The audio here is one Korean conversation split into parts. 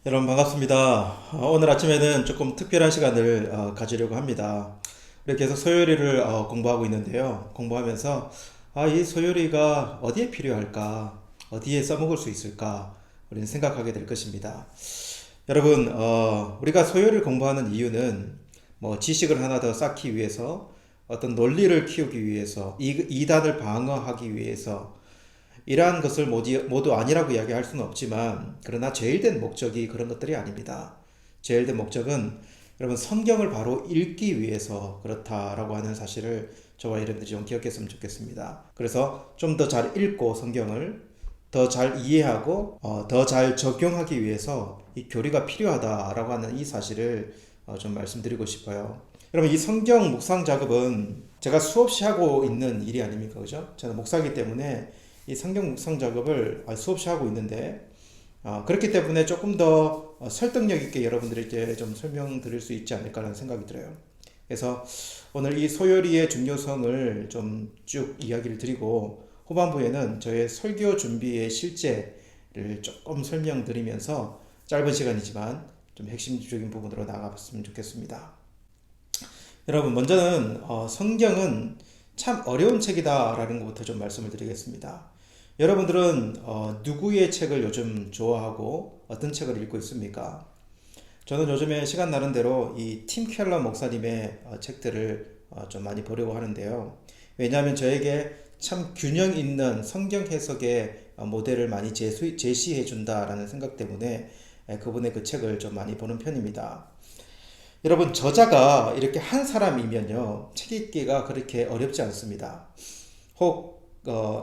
여러분 반갑습니다. 오늘 아침에는 조금 특별한 시간을 가지려고 합니다. 이렇게 계속 소요리를 공부하고 있는데요. 공부하면서 이 소요리가 어디에 필요할까? 어디에 써먹을 수 있을까? 우리는 생각하게 될 것입니다. 여러분, 우리가 소요리를 공부하는 이유는 뭐 지식을 하나 더 쌓기 위해서, 어떤 논리를 키우기 위해서, 이단을 방어하기 위해서, 이러한 것을 모두 아니라고 이야기할 수는 없지만, 그러나 제일된 목적이 그런 것들이 아닙니다. 제일된 목적은 여러분 성경을 바로 읽기 위해서 그렇다라고 하는 사실을 저와 여러분들이 좀 기억했으면 좋겠습니다. 그래서 좀 더 잘 읽고 성경을 더 잘 이해하고 더 잘 적용하기 위해서 이 교리가 필요하다라고 하는 이 사실을 좀 말씀드리고 싶어요. 여러분, 이 성경 묵상 작업은 제가 수없이 하고 있는 일이 아닙니까? 그죠? 저는 목사이기 때문에 이 성경 묵상 작업을 수없이 하고 있는데, 그렇기 때문에 조금 더 설득력 있게 여러분들에게 좀 설명드릴 수 있지 않을까라는 생각이 들어요. 그래서 오늘 이 소요리의 중요성을 좀 쭉 이야기를 드리고, 후반부에는 저의 설교 준비의 실제를 조금 설명드리면서 짧은 시간이지만 좀 핵심적인 부분으로 나가봤으면 좋겠습니다. 여러분, 먼저는 성경은 참 어려운 책이다라는 것부터 좀 말씀을 드리겠습니다. 여러분들은 누구의 책을 요즘 좋아하고 어떤 책을 읽고 있습니까? 저는 요즘에 시간 나는 대로 이 팀 켈러 목사님의 책들을 좀 많이 보려고 하는데요. 왜냐하면 저에게 참 균형 있는 성경 해석의 모델을 많이 제시해 준다라는 생각 때문에 그분의 그 책을 좀 많이 보는 편입니다. 여러분, 저자가 이렇게 한 사람이면요, 책 읽기가 그렇게 어렵지 않습니다. 혹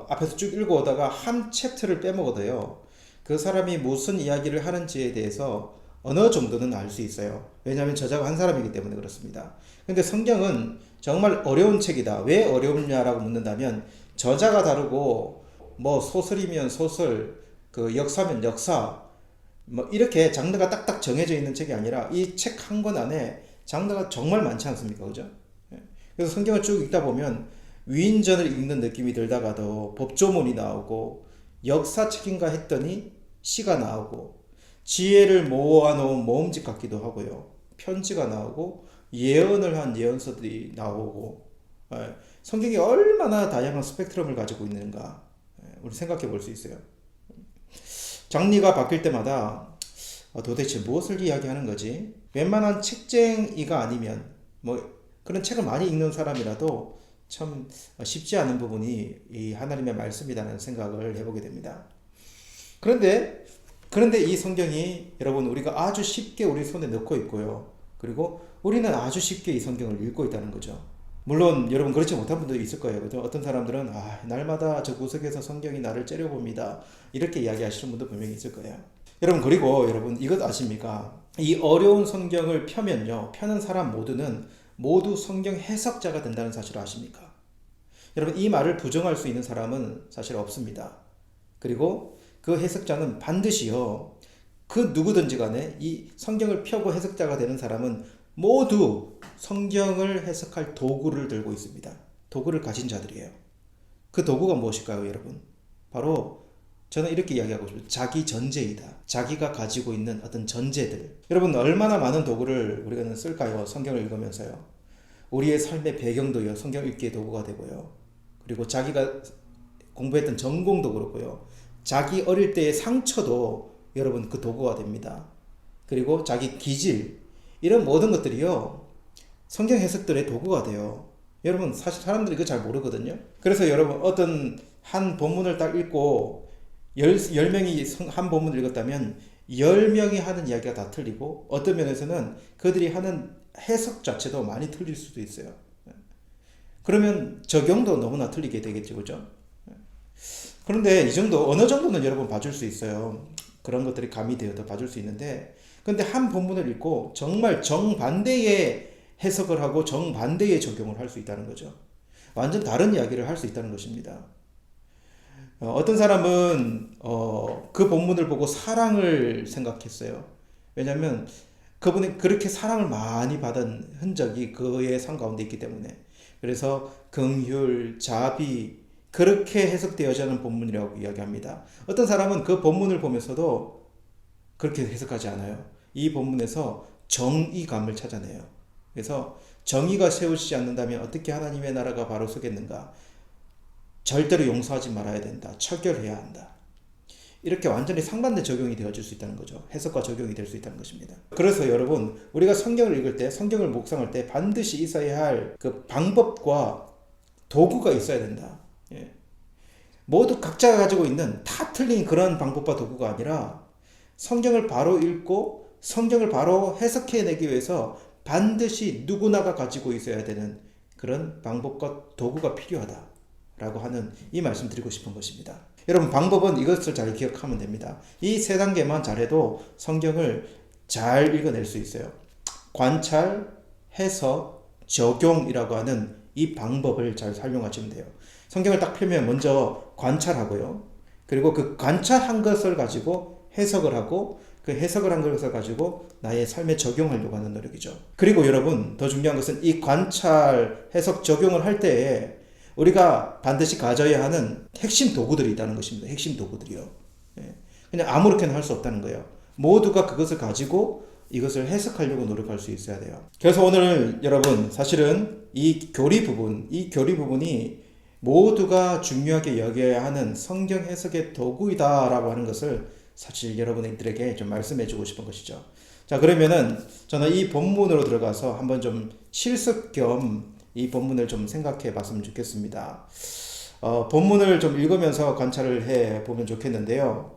앞에서 쭉 읽어오다가 한 챕터를 빼먹어도요, 그 사람이 무슨 이야기를 하는지에 대해서 어느 정도는 알 수 있어요. 왜냐하면 저자가 한 사람이기 때문에 그렇습니다. 근데 성경은 정말 어려운 책이다. 왜 어려웠냐라고 묻는다면, 저자가 다르고, 뭐 소설이면 소설, 그 역사면 역사, 뭐 이렇게 장르가 딱딱 정해져 있는 책이 아니라 이 책 한 권 안에 장르가 정말 많지 않습니까? 그죠? 예. 그래서 성경을 쭉 읽다 보면 위인전을 읽는 느낌이 들다가도 법조문이 나오고, 역사책인가 했더니 시가 나오고, 지혜를 모아놓은 모음집 같기도 하고요, 편지가 나오고, 예언을 한 예언서들이 나오고, 성경이 얼마나 다양한 스펙트럼을 가지고 있는가, 우리 생각해 볼 수 있어요. 장르가 바뀔 때마다 도대체 무엇을 이야기하는 거지? 웬만한 책쟁이가 아니면, 뭐 그런 책을 많이 읽는 사람이라도 참 쉽지 않은 부분이 이 하나님의 말씀이라는 생각을 해보게 됩니다. 그런데 이 성경이 여러분, 우리가 아주 쉽게 우리 손에 넣고 있고요. 그리고 우리는 아주 쉽게 이 성경을 읽고 있다는 거죠. 물론 여러분, 그렇지 못한 분도 있을 거예요. 그죠? 어떤 사람들은 날마다 저 구석에서 성경이 나를 째려봅니다, 이렇게 이야기하시는 분도 분명히 있을 거예요. 여러분, 그리고 여러분, 이것 아십니까? 이 어려운 성경을 펴면요, 펴는 사람 모두는 모두 성경 해석자가 된다는 사실을 아십니까? 여러분, 이 말을 부정할 수 있는 사람은 사실 없습니다. 그리고 그 해석자는 반드시요, 그 누구든지 간에 이 성경을 펴고 해석자가 되는 사람은 모두 성경을 해석할 도구를 들고 있습니다. 도구를 가진 자들이에요. 그 도구가 무엇일까요, 여러분? 바로, 저는 이렇게 이야기하고 싶어요. 자기 전제이다. 자기가 가지고 있는 어떤 전제들. 여러분, 얼마나 많은 도구를 우리가 쓸까요? 성경을 읽으면서요. 우리의 삶의 배경도요, 성경 읽기의 도구가 되고요. 그리고 자기가 공부했던 전공도 그렇고요. 자기 어릴 때의 상처도 여러분 그 도구가 됩니다. 그리고 자기 기질, 이런 모든 것들이요, 성경 해석들의 도구가 돼요. 여러분, 사실 사람들이 그거 잘 모르거든요. 그래서 여러분, 어떤 한 본문을 딱 읽고 열 명이 한 본문을 읽었다면 10명이 하는 이야기가 다 틀리고, 어떤 면에서는 그들이 하는 해석 자체도 많이 틀릴 수도 있어요. 그러면 적용도 너무나 틀리게 되겠죠. 그죠? 그런데 이 정도, 어느 정도는 여러분 봐줄 수 있어요. 그런 것들이 가미되어도 봐줄 수 있는데, 근데 한 본문을 읽고 정말 정반대의 해석을 하고 정반대의 적용을 할 수 있다는 거죠. 완전 다른 이야기를 할 수 있다는 것입니다. 어떤 사람은 그 본문을 보고 사랑을 생각했어요. 왜냐하면 그분이 그렇게 사랑을 많이 받은 흔적이 그의 삶 가운데 있기 때문에. 그래서 긍휼, 자비, 그렇게 해석되어지는 본문이라고 이야기합니다. 어떤 사람은 그 본문을 보면서도 그렇게 해석하지 않아요. 이 본문에서 정의감을 찾아내요. 그래서 정의가 세워지지 않는다면 어떻게 하나님의 나라가 바로 서겠는가? 절대로 용서하지 말아야 된다. 철결해야 한다. 이렇게 완전히 상반된 적용이 되어질 수 있다는 거죠. 해석과 적용이 될 수 있다는 것입니다. 그래서 여러분, 우리가 성경을 읽을 때, 성경을 묵상할 때 반드시 있어야 할 그 방법과 도구가 있어야 된다. 예. 모두 각자가 가지고 있는 다 틀린 그런 방법과 도구가 아니라 성경을 바로 읽고 성경을 바로 해석해내기 위해서 반드시 누구나가 가지고 있어야 되는 그런 방법과 도구가 필요하다라고 하는 이 말씀 드리고 싶은 것입니다. 여러분, 방법은 이것을 잘 기억하면 됩니다. 이 세 단계만 잘해도 성경을 잘 읽어낼 수 있어요. 관찰, 해석, 적용이라고 하는 이 방법을 잘 활용하시면 돼요. 성경을 딱 펴면 먼저 관찰하고요. 그리고 그 관찰한 것을 가지고 해석을 하고 그 해석을 한 것을 가지고 나의 삶에 적용하려고 하는 노력이죠. 그리고 여러분, 더 중요한 것은 이 관찰, 해석, 적용을 할 때에 우리가 반드시 가져야 하는 핵심 도구들이 있다는 것입니다. 핵심 도구들이요. 그냥 아무렇게나 할 수 없다는 거예요. 모두가 그것을 가지고 이것을 해석하려고 노력할 수 있어야 돼요. 그래서 오늘 여러분, 사실은 이 교리 부분이 모두가 중요하게 여겨야 하는 성경 해석의 도구이다라고 하는 것을 사실 여러분들에게 좀 말씀해 주고 싶은 것이죠. 자, 그러면은 저는 이 본문으로 들어가서 한번 좀 실습 겸 이 본문을 좀 생각해 봤으면 좋겠습니다. 본문을 좀 읽으면서 관찰을 해 보면 좋겠는데요.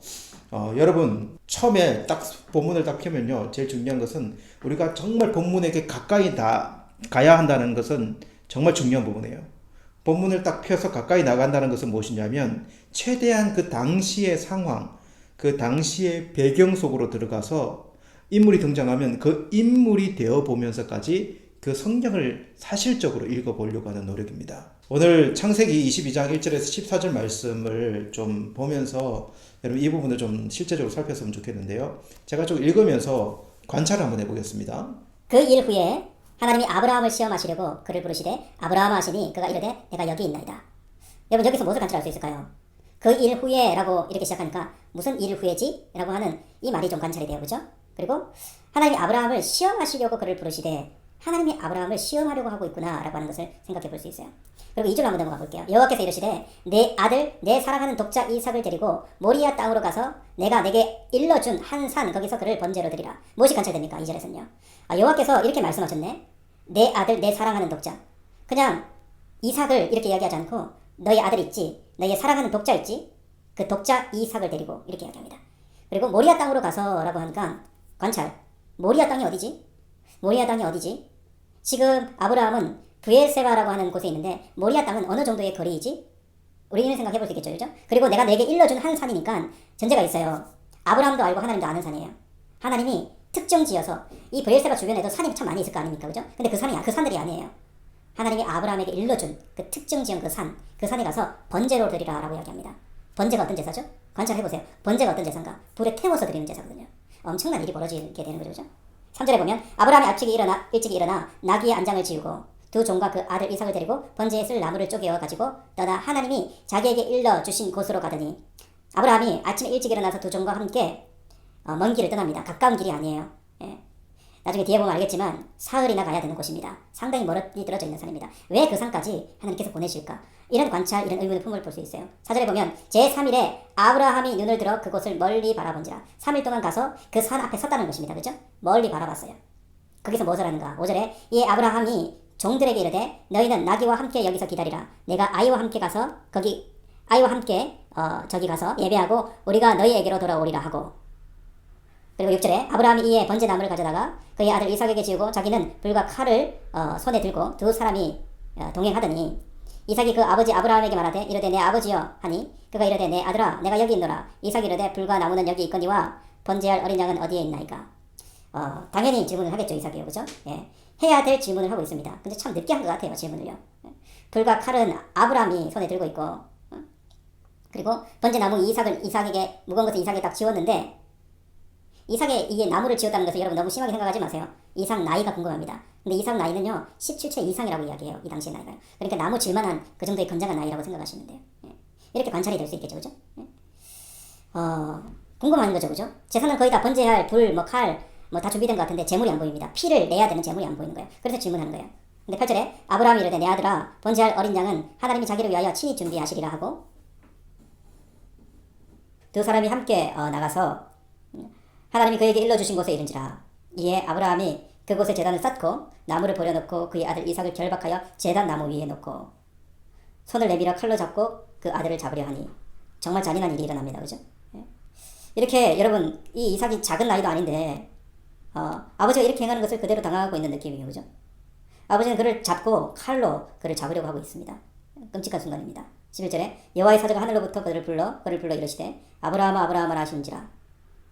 여러분, 처음에 딱 본문을 딱 펴면요, 제일 중요한 것은 우리가 정말 본문에게 가까이 가야 한다는 것은 정말 중요한 부분이에요. 본문을 딱 펴서 가까이 나간다는 것은 무엇이냐면 최대한 그 당시의 상황, 그 당시의 배경 속으로 들어가서 인물이 등장하면 그 인물이 되어 보면서까지 그 성경을 사실적으로 읽어보려고 하는 노력입니다. 오늘 창세기 22장 1절에서 14절 말씀을 좀 보면서 여러분 이 부분을 좀 실제적으로 살폈으면 좋겠는데요. 제가 좀 읽으면서 관찰을 한번 해보겠습니다. 그 일 후에 하나님이 아브라함을 시험하시려고 그를 부르시되 아브라함 하시니 그가 이르되 내가 여기 있나이다. 여러분, 여기서 무엇을 관찰할 수 있을까요? 그 일 후에 라고 이렇게 시작하니까 무슨 일 후에지? 라고 하는 이 말이 좀 관찰이 돼요. 그죠? 그리고 하나님이 아브라함을 시험하시려고 그를 부르시되 하나님이 아브라함을 시험하려고 하고 있구나 라고 하는 것을 생각해 볼 수 있어요. 그리고 2절로 한번 넘어가 볼게요. 여호와께서 이르시되 내 아들 내 사랑하는 독자 이삭을 데리고 모리아 땅으로 가서 내가 내게 일러준 한 산 거기서 그를 번제로 드리라. 무엇이 관찰됩니까? 2절에서는요. 여호와께서 이렇게 말씀하셨네. 내 아들 내 사랑하는 독자. 그냥 이삭을 이렇게 이야기하지 않고 너희 아들 있지, 너희의 사랑하는 독자 있지, 그 독자 이삭을 데리고 이렇게 이야기합니다. 그리고 모리아 땅으로 가서 라고 하니까 관찰. 모리아 땅이 어디지? 모리아 땅이 어디지? 지금 아브라함은 브엘세바라고 하는 곳에 있는데 모리아 땅은 어느 정도의 거리이지? 우리는 생각해 볼 수 있겠죠, 그죠? 그리고 내가 내게 일러준 한 산이니까 전제가 있어요. 아브라함도 알고 하나님도 아는 산이에요. 하나님이 특정 지어서 이 브엘세바 주변에도 산이 참 많이 있을 거 아닙니까, 그죠? 근데 그 산들이 아니에요. 하나님이 아브라함에게 일러준 그 특정 지은 그 산에 가서 번제로 드리라 라고 이야기합니다. 번제가 어떤 제사죠? 관찰해보세요. 번제가 어떤 제사인가? 불에 태워서 드리는 제사거든요. 엄청난 일이 벌어지게 되는 거죠, 그죠? 3절에 보면 아브라함이 일찍이 일어나 나귀의 안장을 지우고 두 종과 그 아들 이삭을 데리고 번제에 쓸 나무를 쪼개어 가지고 떠나 하나님이 자기에게 일러 주신 곳으로 가더니 아브라함이 아침에 일찍 일어나서 두 종과 함께 먼 길을 떠납니다. 가까운 길이 아니에요. 예. 나중에 뒤에 보면 알겠지만 사흘이나 가야 되는 곳입니다. 상당히 멀리 떨어져 있는 산입니다. 왜 그 산까지 하나님께서 보내실까? 이런 관찰, 이런 의문의 품을 볼 수 있어요. 4절에 보면 제3일에 아브라함이 눈을 들어 그곳을 멀리 바라본지라 3일 동안 가서 그 산 앞에 섰다는 것입니다. 그렇죠? 멀리 바라봤어요. 거기서 무엇을 하는가? 5절에 이에 아브라함이 종들에게 이르되 너희는 나귀와 함께 여기서 기다리라. 내가 아이와 함께 저기 가서 예배하고 우리가 너희에게로 돌아오리라 하고. 그리고 6절에 아브라함이 이에 번제나무를 가져다가 그의 아들 이삭에게 지우고 자기는 불과 칼을 손에 들고 두 사람이 동행하더니 이삭이 그 아버지 아브라함에게 말하되 이르되 내 아버지여 하니 그가 이르되 내 아들아 내가 여기 있노라. 이삭이 이르되 불과 나무는 여기 있거니와 번제할 어린 양은 어디에 있나이까. 당연히 질문을 하겠죠, 이삭이요, 그죠? 예. 해야 될 질문을 하고 있습니다. 근데 참 늦게 한 것 같아요, 질문을요. 불과 칼은 아브라함이 손에 들고 있고, 그리고 번제나무 이삭에게 무거운 것을 이삭에 딱 지웠는데 이게 나무를 지었다는 것을 여러분 너무 심하게 생각하지 마세요. 이삭 나이가 궁금합니다. 근데 이삭 나이는요 17세 이상이라고 이야기해요. 이 당시의 나이가요. 그러니까 나무 질만한 그 정도의 건장한 나이라고 생각하시면 돼요. 예. 이렇게 관찰이 될 수 있겠죠, 그죠? 예. 궁금한 거죠, 그죠? 재산은 거의 다 번제할 불, 뭐 칼, 뭐 다 준비된 것 같은데 재물이 안 보입니다. 피를 내야 되는 재물이 안 보이는 거예요. 그래서 질문하는 거예요. 근데 8절에 아브라함이 이르되 내 아들아 번제할 어린 양은 하나님이 자기를 위하여 친히 준비하시리라 하고 두 사람이 함께 나가서 하나님이 그에게 일러주신 곳에 이른지라. 이에 아브라함이 그곳에 제단을 쌓고 나무를 버려놓고 그의 아들 이삭을 결박하여 제단 나무 위에 놓고 손을 내밀어 칼로 잡고 그 아들을 잡으려 하니 정말 잔인한 일이 일어납니다. 그죠? 이렇게 여러분 이 이삭이 작은 나이도 아닌데 아버지가 이렇게 행하는 것을 그대로 당하고 있는 느낌이에요. 그죠? 아버지는 그를 잡고 칼로 그를 잡으려고 하고 있습니다. 끔찍한 순간입니다. 11절에 여호와의 사자가 하늘로부터 그를 불러 이르시되 아브라함아 아브라함아 하시는지라.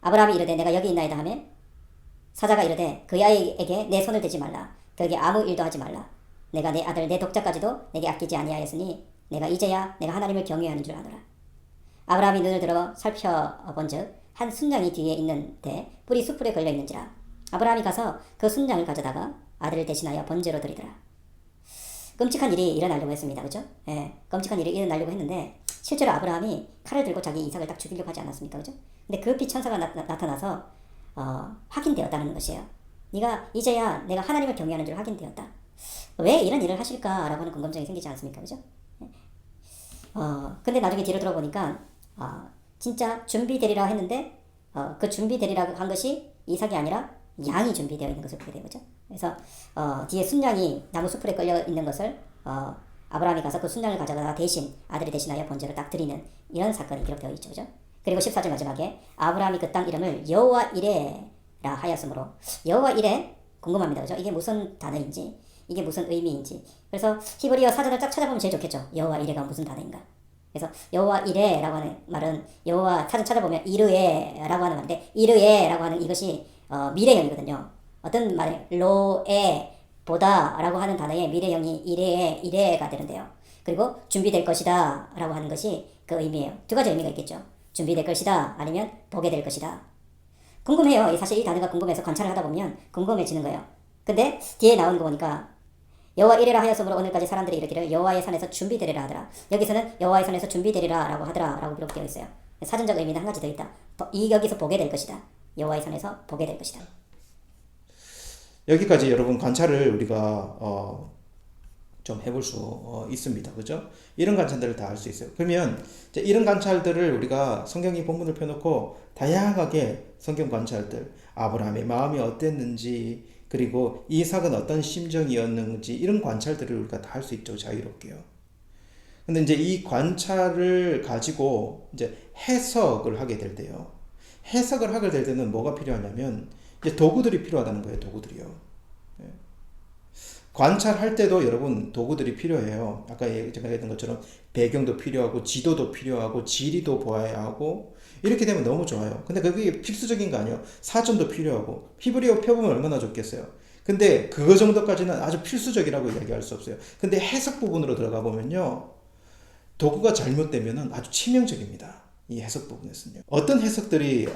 아브라함이 이르되 내가 여기 있나이다 하며 사자가 이르되 그 아이에게 내 손을 대지 말라. 그에게 아무 일도 하지 말라. 내가 내 아들 내 독자까지도 내게 아끼지 아니하였으니 내가 이제야 내가 하나님을 경외하는 줄 아노라. 아브라함이 눈을 들어 살펴본즉 한 순양이 뒤에 있는데 뿔이 숯불에 걸려 있는지라. 아브라함이 가서 그 순양을 가져다가 아들을 대신하여 번제로 드리더라. 끔찍한 일이 일어나려고 했습니다. 그죠? 예, 끔찍한 일이 일어나려고 했는데 실제로 아브라함이 칼을 들고 자기 이삭을 딱 죽이려고 하지 않았습니까? 그죠? 근데 급히 천사가 나타나서 확인되었다는 것이에요. 네가 이제야 내가 하나님을 경외하는 줄 확인되었다. 왜 이런 일을 하실까라고 하는 궁금증이 생기지 않습니까? 그죠? 근데 나중에 뒤로 들어보니까 진짜 준비되리라 했는데 그 준비되리라 한 것이 이삭이 아니라 양이 준비되어 있는 것을 보게 돼요. 그죠? 그래서 뒤에 순양이 나무 숲풀에 걸려 있는 것을 아브라함이 가서 그 순양을 가져다가 대신 아들이 대신하여 번제로 딱 드리는 이런 사건이 기록되어 있죠. 그죠? 그리고 14절 마지막에 아브라함이 그 땅 이름을 여호와 이레라 하였으므로 여호와 이레 궁금합니다. 그죠? 이게 무슨 단어인지 이게 무슨 의미인지. 그래서 히브리어 사전을 쫙 찾아보면 제일 좋겠죠. 여호와 이레가 무슨 단어인가. 그래서 여호와 이레라고 하는 말은 여호와 사전 찾아보면 이르에라고 하는 말인데 이르에라고 하는 이것이 미래형이거든요. 어떤 말에 로에 보다라고 하는 단어의 미래형이 이레가 되는데요. 그리고 준비될 것이다 라고 하는 것이 그 의미예요. 두 가지 의미가 있겠죠. 준비될 것이다 아니면 보게 될 것이다. 궁금해요. 사실 이 단어가 궁금해서 관찰을 하다 보면 궁금해지는 거예요. 근데 뒤에 나온 거 보니까 여호와 이레라 하였으므로 오늘까지 사람들이 이르기를 여호와의 산에서 준비되리라 하더라. 여기서는 여호와의 산에서 준비되리라 라고 하더라 라고 기록되어 있어요. 사전적 의미는 한 가지 더 있다. 여기서 보게 될 것이다. 여호와의 산에서 보게 될 것이다. 여기까지 여러분 관찰을 우리가 좀 해볼 수 있습니다. 그죠? 이런 관찰들을 다 할 수 있어요. 그러면 이제 이런 관찰들을 우리가 성경이 본문을 펴놓고 다양하게 성경 관찰들, 아브라함의 마음이 어땠는지, 그리고 이삭은 어떤 심정이었는지 이런 관찰들을 우리가 다 할 수 있죠. 자유롭게요. 근데 이제 이 관찰을 가지고 이제 해석을 하게 될 때요. 해석을 하게 될 때는 뭐가 필요하냐면 이제 도구들이 필요하다는 거예요. 도구들이요. 관찰할 때도 여러분 도구들이 필요해요. 아까 제가 얘기했던 것처럼 배경도 필요하고 지도도 필요하고 지리도 보아야 하고 이렇게 되면 너무 좋아요. 근데 그게 필수적인 거 아니에요. 사전도 필요하고 히브리어 펴보면 얼마나 좋겠어요. 근데 그거 정도까지는 아주 필수적이라고 이야기할 수 없어요. 근데 해석 부분으로 들어가 보면요. 도구가 잘못되면 아주 치명적입니다. 이 해석 부분에서는요. 어떤 해석들이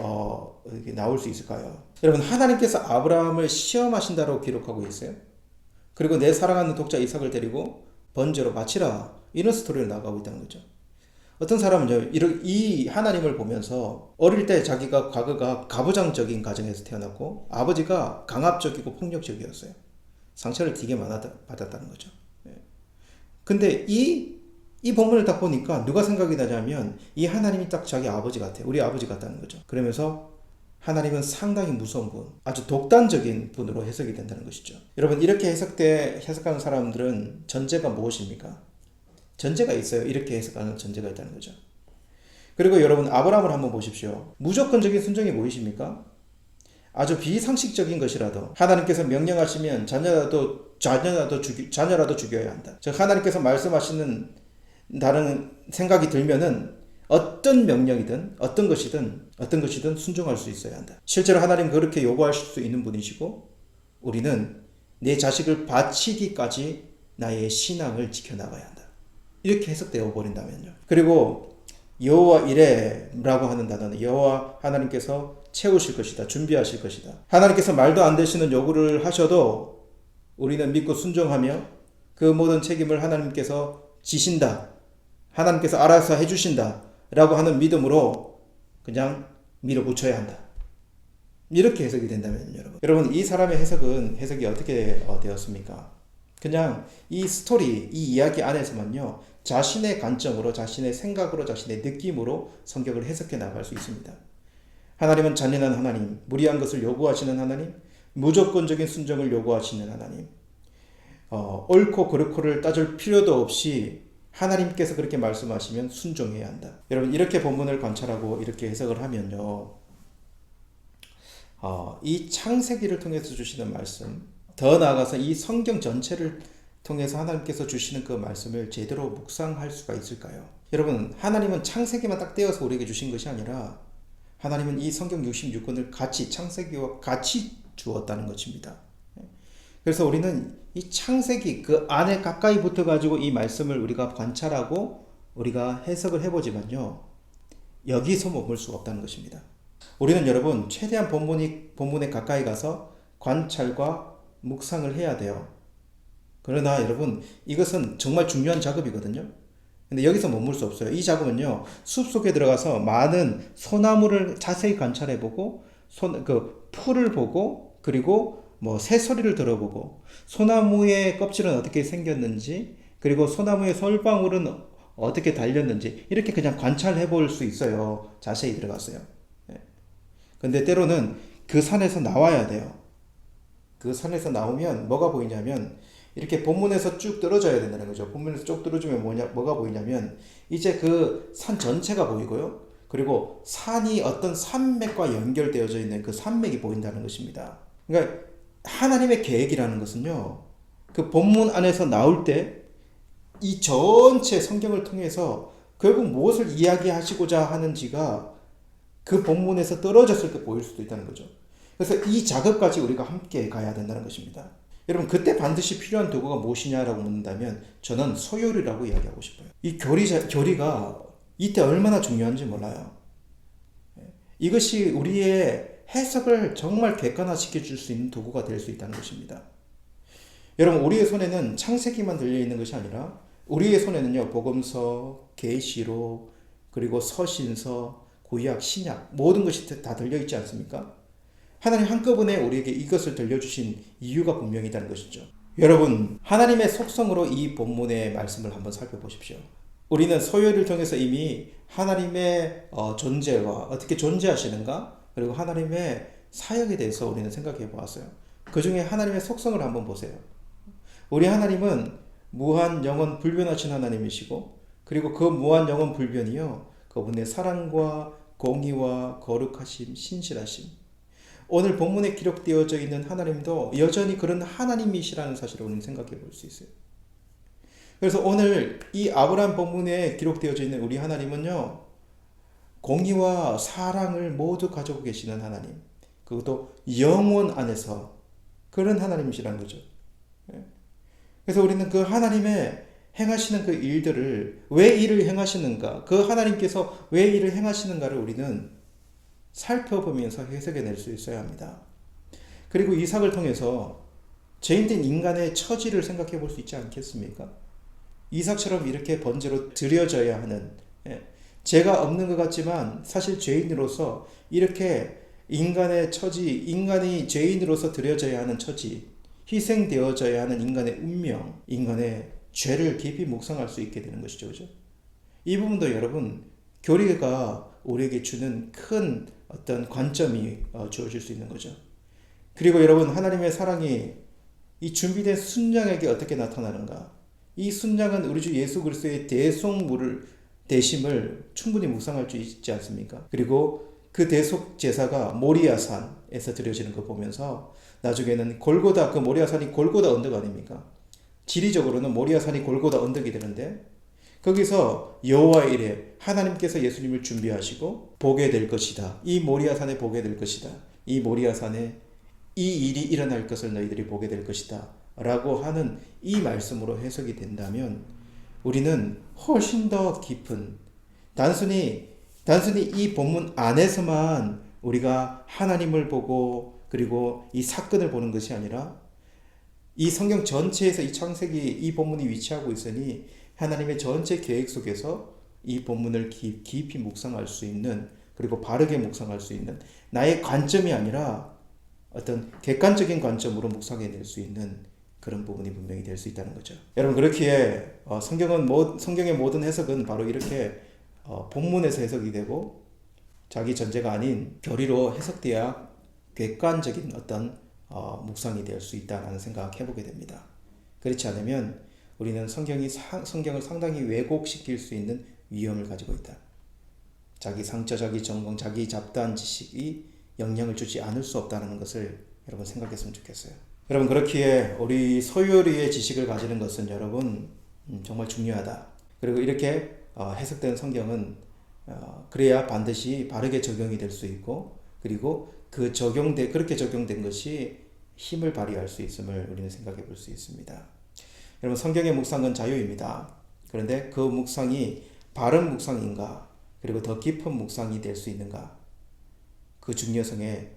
나올 수 있을까요? 여러분 하나님께서 아브라함을 시험하신다고 기록하고 있어요. 그리고 내 사랑하는 독자 이삭을 데리고 번제로 바치라 이런 스토리를 나가고 있다는 거죠. 어떤 사람은요 이 하나님을 보면서 어릴 때 자기가 과거가 가부장적인 가정에서 태어났고 아버지가 강압적이고 폭력적이었어요. 상처를 되게 받았다는 거죠. 근데 이 본문을 딱 보니까 누가 생각이 나냐면 이 하나님이 딱 자기 아버지 같아요. 우리 아버지 같다는 거죠. 그러면서 하나님은 상당히 무서운 분, 아주 독단적인 분으로 해석이 된다는 것이죠. 여러분 이렇게 해석하는 사람들은 전제가 무엇입니까? 전제가 있어요. 이렇게 해석하는 전제가 있다는 거죠. 그리고 여러분 아브라함을 한번 보십시오. 무조건적인 순종이 보이십니까? 아주 비상식적인 것이라도 하나님께서 명령하시면 자녀라도 죽여야 한다. 즉 하나님께서 말씀하시는 다른 생각이 들면은 어떤 명령이든 어떤 것이든 순종할 수 있어야 한다. 실제로 하나님 그렇게 요구하실 수 있는 분이시고 우리는 내 자식을 바치기까지 나의 신앙을 지켜나가야 한다. 이렇게 해석되어 버린다면요. 그리고 여호와 이레라고 하는 단어는 여호와 하나님께서 채우실 것이다. 준비하실 것이다. 하나님께서 말도 안 되시는 요구를 하셔도 우리는 믿고 순종하며 그 모든 책임을 하나님께서 지신다. 하나님께서 알아서 해주신다. 라고 하는 믿음으로 그냥 밀어붙여야 한다. 이렇게 해석이 된다면 여러분 이 사람의 해석이 어떻게 되었습니까? 그냥 이 스토리, 이 이야기 안에서만요 자신의 관점으로, 자신의 생각으로, 자신의 느낌으로 성경을 해석해 나갈 수 있습니다. 하나님은 잔인한 하나님, 무리한 것을 요구하시는 하나님, 무조건적인 순종을 요구하시는 하나님, 옳고 그르고를 따질 필요도 없이 하나님께서 그렇게 말씀하시면 순종해야 한다. 여러분 이렇게 본문을 관찰하고 이렇게 해석을 하면요 이 창세기를 통해서 주시는 말씀, 더 나아가서 이 성경 전체를 통해서 하나님께서 주시는 그 말씀을 제대로 묵상할 수가 있을까요? 여러분 하나님은 창세기만 딱 떼어서 우리에게 주신 것이 아니라 하나님은 이 성경 66권을 같이 창세기와 같이 주었다는 것입니다. 그래서 우리는 이 창세기 그 안에 가까이 붙어 가지고 이 말씀을 우리가 관찰하고 우리가 해석을 해보지만요 여기서 머물 수가 없다는 것입니다. 우리는 여러분 최대한 본문에 가까이 가서 관찰과 묵상을 해야 돼요. 그러나 여러분 이것은 정말 중요한 작업이거든요. 근데 여기서 머물 수 없어요. 이 작업은요 숲속에 들어가서 많은 소나무를 자세히 관찰해보고 그 풀을 보고 그리고 뭐 새소리를 들어보고 소나무의 껍질은 어떻게 생겼는지 그리고 소나무의 솔방울은 어떻게 달렸는지 이렇게 그냥 관찰해 볼 수 있어요. 자세히 들어갔어요. 근데 때로는 그 산에서 나와야 돼요. 그 산에서 나오면 뭐가 보이냐면 이렇게 본문에서 쭉 떨어져야 된다는 거죠. 본문에서 쭉 떨어지면 뭐가 보이냐면 이제 그 산 전체가 보이고요. 그리고 산이 어떤 산맥과 연결되어져 있는 그 산맥이 보인다는 것입니다. 그러니까 하나님의 계획이라는 것은요. 그 본문 안에서 나올 때 이 전체 성경을 통해서 결국 무엇을 이야기하시고자 하는지가 그 본문에서 떨어졌을 때 보일 수도 있다는 거죠. 그래서 이 작업까지 우리가 함께 가야 된다는 것입니다. 여러분 그때 반드시 필요한 도구가 무엇이냐라고 묻는다면 저는 소요리라고 이야기하고 싶어요. 이 교리가 이때 얼마나 중요한지 몰라요. 이것이 우리의 해석을 정말 객관화시켜 줄 수 있는 도구가 될 수 있다는 것입니다. 여러분 우리의 손에는 창세기만 들려있는 것이 아니라 우리의 손에는요 복음서, 계시록, 그리고 서신서, 구약, 신약 모든 것이 다 들려있지 않습니까? 하나님 한꺼번에 우리에게 이것을 들려주신 이유가 분명히 있다는 것이죠. 여러분 하나님의 속성으로 이 본문의 말씀을 한번 살펴보십시오. 우리는 소요를 통해서 이미 하나님의 존재와 어떻게 존재하시는가 그리고 하나님의 사역에 대해서 우리는 생각해 보았어요. 그 중에 하나님의 속성을 한번 보세요. 우리 하나님은 무한 영원 불변하신 하나님이시고 그리고 그 무한 영원 불변이요 그분의 사랑과 공의와 거룩하심, 신실하심 오늘 본문에 기록되어져 있는 하나님도 여전히 그런 하나님이시라는 사실을 우리는 생각해 볼 수 있어요. 그래서 오늘 이 아브라함 본문에 기록되어져 있는 우리 하나님은요 공의와 사랑을 모두 가지고 계시는 하나님 그것도 영원 안에서 그런 하나님이시라는 거죠. 그래서 우리는 그 하나님의 행하시는 그 일들을 왜 일을 행하시는가 그 하나님께서 왜 일을 행하시는가를 우리는 살펴보면서 해석해낼 수 있어야 합니다. 그리고 이삭을 통해서 죄인된 인간의 처지를 생각해 볼 수 있지 않겠습니까? 이삭처럼 이렇게 번제로 드려져야 하는 죄가 없는 것 같지만 사실 죄인으로서 이렇게 인간의 처지, 인간이 죄인으로서 드려져야 하는 처지 희생되어져야 하는 인간의 운명, 인간의 죄를 깊이 묵상할 수 있게 되는 것이죠. 그죠? 이 부분도 여러분, 교리가 우리에게 주는 큰 어떤 관점이 주어질 수 있는 거죠. 그리고 여러분, 하나님의 사랑이 이 준비된 순양에게 어떻게 나타나는가? 이 순양은 우리 주 예수 그리스도의 대심을 충분히 묵상할 수 있지 않습니까? 그리고 그 대속 제사가 모리아산에서 드려지는 거 보면서 나중에는 골고다, 그 모리아산이 골고다 언덕 아닙니까? 지리적으로는 모리아산이 골고다 언덕이 되는데 거기서 여호와의 일에 하나님께서 예수님을 준비하시고 보게 될 것이다. 이 모리아산에 보게 될 것이다. 이 모리아산에 이 일이 일어날 것을 너희들이 보게 될 것이다. 라고 하는 이 말씀으로 해석이 된다면 우리는 훨씬 더 깊은 단순히 이 본문 안에서만 우리가 하나님을 보고 그리고 이 사건을 보는 것이 아니라 이 성경 전체에서 이 창세기 이 본문이 위치하고 있으니 하나님의 전체 계획 속에서 이 본문을 깊이 묵상할 수 있는 그리고 바르게 묵상할 수 있는 나의 관점이 아니라 어떤 객관적인 관점으로 묵상해낼 수 있는 그런 부분이 분명히 될 수 있다는 거죠. 여러분 그렇기에 성경의 모든 해석은 바로 이렇게 본문에서 해석이 되고 자기 전제가 아닌 교리로 해석돼야 객관적인 어떤 묵상이 될 수 있다는 생각해 보게 됩니다. 그렇지 않으면 우리는 성경을 상당히 왜곡시킬 수 있는 위험을 가지고 있다. 자기 상처, 자기 전공, 자기 잡다한 지식이 영향을 주지 않을 수 없다는 것을 여러분 생각했으면 좋겠어요. 여러분 그렇기에 우리 소요리의 지식을 가지는 것은 여러분 정말 중요하다. 그리고 이렇게 해석된 성경은 그래야 반드시 바르게 적용이 될 수 있고 그리고 그렇게 적용된 것이 힘을 발휘할 수 있음을 우리는 생각해 볼 수 있습니다. 여러분 성경의 묵상은 자유입니다. 그런데 그 묵상이 바른 묵상인가 그리고 더 깊은 묵상이 될 수 있는가 그 중요성에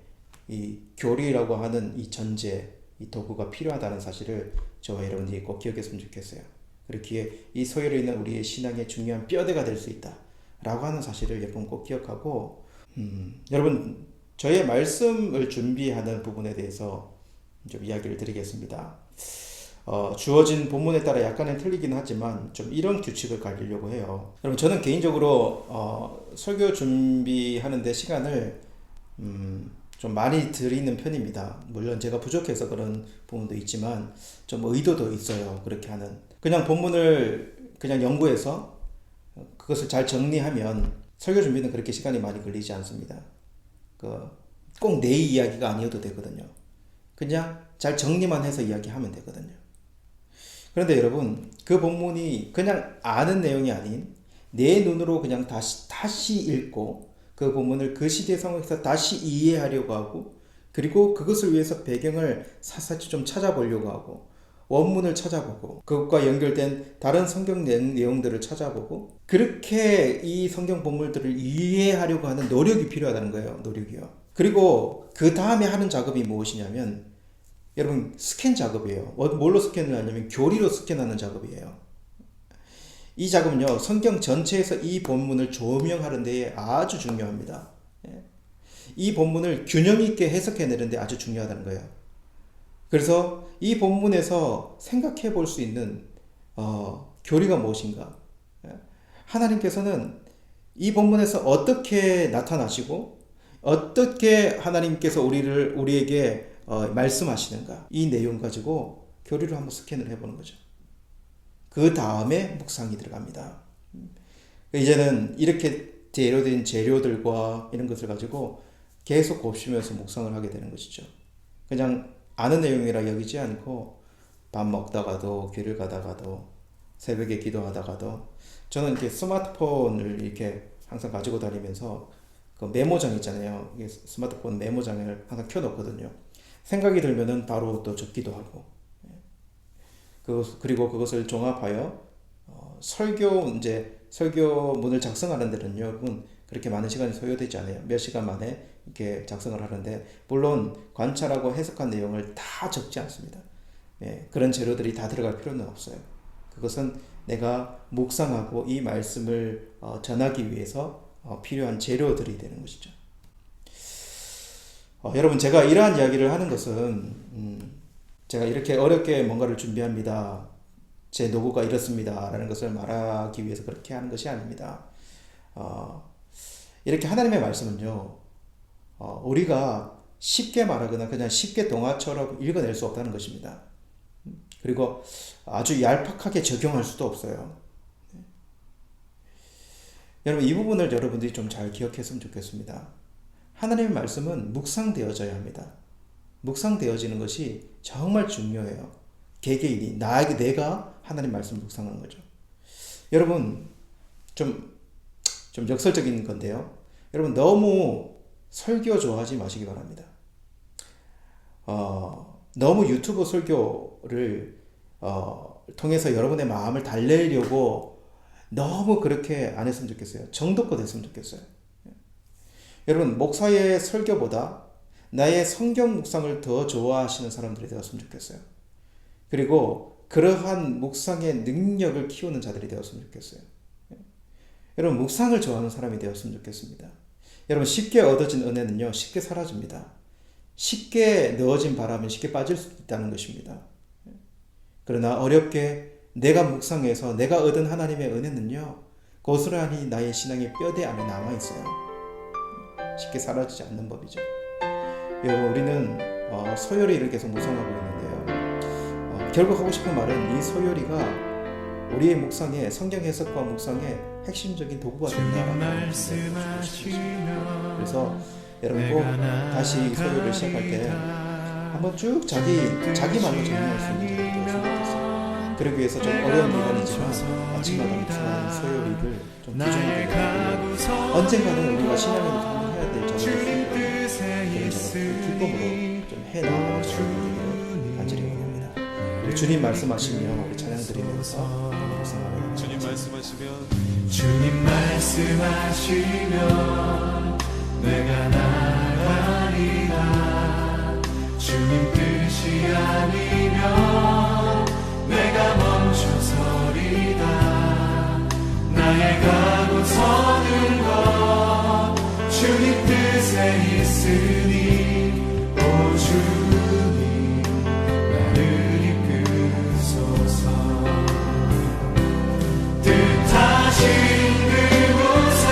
이 교리라고 하는 이 전제 이 도구가 필요하다는 사실을 저와 여러분들이 꼭 기억했으면 좋겠어요. 그렇기에 이 소요로 있는 우리의 신앙의 중요한 뼈대가 될 수 있다 라고 하는 사실을 여러분 꼭 기억하고 여러분 저의 말씀을 준비하는 부분에 대해서 좀 이야기를 드리겠습니다. 주어진 본문에 따라 약간은 틀리긴 하지만 좀 이런 규칙을 가지려고 해요. 여러분 저는 개인적으로 설교 준비하는데 시간을 좀 많이 드리는 편입니다. 물론 제가 부족해서 그런 부분도 있지만 좀 의도도 있어요. 그렇게 하는 그냥 본문을 그냥 연구해서 그것을 잘 정리하면 설교 준비는 그렇게 시간이 많이 걸리지 않습니다. 꼭 내 이야기가 아니어도 되거든요. 그냥 잘 정리만 해서 이야기하면 되거든요. 그런데 여러분 그 본문이 그냥 아는 내용이 아닌 내 눈으로 그냥 다시 읽고 그 본문을 그 시대 상황에서 다시 이해하려고 하고 그리고 그것을 위해서 배경을 샅샅이 좀 찾아보려고 하고 원문을 찾아보고 그것과 연결된 다른 성경 내용들을 찾아보고 그렇게 이 성경 본문들을 이해하려고 하는 노력이 필요하다는 거예요. 노력이요. 그리고 그 다음에 하는 작업이 무엇이냐면 여러분 스캔 작업이에요. 뭘로 스캔을 하냐면 교리로 스캔하는 작업이에요. 이 작업은요 성경 전체에서 이 본문을 조명하는 데에 아주 중요합니다. 이 본문을 균형 있게 해석해내는 데 아주 중요하다는 거예요. 그래서 이 본문에서 생각해 볼 수 있는 교리가 무엇인가? 하나님께서는 이 본문에서 어떻게 나타나시고 어떻게 하나님께서 우리에게 말씀하시는가? 이 내용 가지고 교리를 한번 스캔을 해보는 거죠. 그 다음에 묵상이 들어갑니다. 이제는 이렇게 재료된 재료들과 이런 것을 가지고 계속 곱씹으면서 묵상을 하게 되는 것이죠. 그냥 아는 내용이라 여기지 않고 밥 먹다가도 길을 가다가도 새벽에 기도하다가도 저는 이렇게 스마트폰을 이렇게 항상 가지고 다니면서 그 메모장 있잖아요. 스마트폰 메모장을 항상 켜놓거든요. 생각이 들면은 바로 또 적기도 하고 그리고 그것을 종합하여 설교문을 작성하는 데는 여러분 그렇게 많은 시간이 소요되지 않아요. 몇 시간 만에 이렇게 작성을 하는데 물론 관찰하고 해석한 내용을 다 적지 않습니다. 그런 재료들이 다 들어갈 필요는 없어요. 그것은 내가 묵상하고 이 말씀을 전하기 위해서 필요한 재료들이 되는 것이죠. 여러분 제가 이러한 이야기를 하는 것은 제가 이렇게 어렵게 뭔가를 준비합니다. 제 노고가 이렇습니다. 라는 것을 말하기 위해서 그렇게 하는 것이 아닙니다. 이렇게 하나님의 말씀은요, 우리가 쉽게 말하거나 그냥 쉽게 동화처럼 읽어낼 수 없다는 것입니다. 그리고 아주 얄팍하게 적용할 수도 없어요. 여러분, 이 부분을 여러분들이 좀 잘 기억했으면 좋겠습니다. 하나님의 말씀은 묵상되어져야 합니다. 묵상되어지는 것이 정말 중요해요. 개개인이 내가 하나님 말씀 묵상하는 거죠. 여러분 좀 역설적인 건데요. 여러분 너무 설교 좋아하지 마시기 바랍니다. 너무 유튜브 설교를 통해서 여러분의 마음을 달래려고 너무 그렇게 안 했으면 좋겠어요. 정도껏 했으면 좋겠어요. 여러분 목사의 설교보다 나의 성경 묵상을 더 좋아하시는 사람들이 되었으면 좋겠어요. 그리고 그러한 묵상의 능력을 키우는 자들이 되었으면 좋겠어요. 여러분 묵상을 좋아하는 사람이 되었으면 좋겠습니다. 여러분 쉽게 얻어진 은혜는요 쉽게 사라집니다. 쉽게 넣어진 바람은 쉽게 빠질 수 있다는 것입니다. 그러나 어렵게 내가 묵상해서 내가 얻은 하나님의 은혜는요 고스란히 나의 신앙의 뼈대 안에 남아있어요. 쉽게 사라지지 않는 법이죠. 여러분 우리는 소요리를 계속 묵상하고 있는데요. 결국 하고 싶은 말은 이 소요리가 우리의 묵상에 성경 해석과 묵상의 핵심적인 도구가 된다라는 것입니다. 그래서 여러분 꼭 다시 이 소요리를 시작할 때 한번 쭉 자기 말로 정리할 수 있는 적이 되었으면 좋겠어요. 그러기 위해서 좀 어려운 일환이지만 아침마다 묵상하는 소요리를 좀 부정하게 되고 언젠가는 우리가 신앙에도 통해야 될 작업을 그런 작업을 기쁨으로 좀 해나가는 작업을 간절히 원합니다. 우리 주님 말씀하시며 우리 찬양 드리면서 묵상하며 주님 말씀하시면 내가 나가리라. 주님 뜻이 아니면 내가 멈춰서리다. 나의 가고 서는 것 주님 뜻에 있으니 오 주님 나를 이끄소서. 뜻하신 그곳에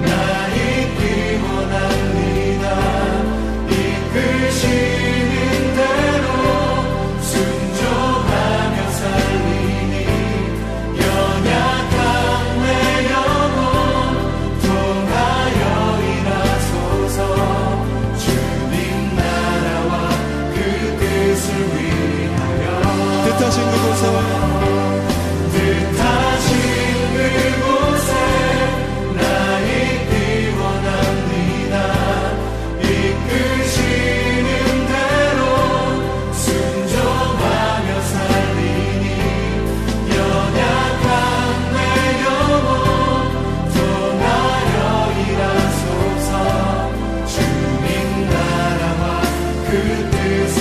나 있기 원합니다. 이끄시는 대로 순종하며 살리니 연약한 내 영혼 통하여 일하소서. 주님 나라와 그 뜻을 위하여 뜻하신 그곳에 나 있기 원합니다. 이끄시는 대로 순종하며 살리니 연약한 내 영혼 통하여 일하소서. 주님 나라와 그 뜻을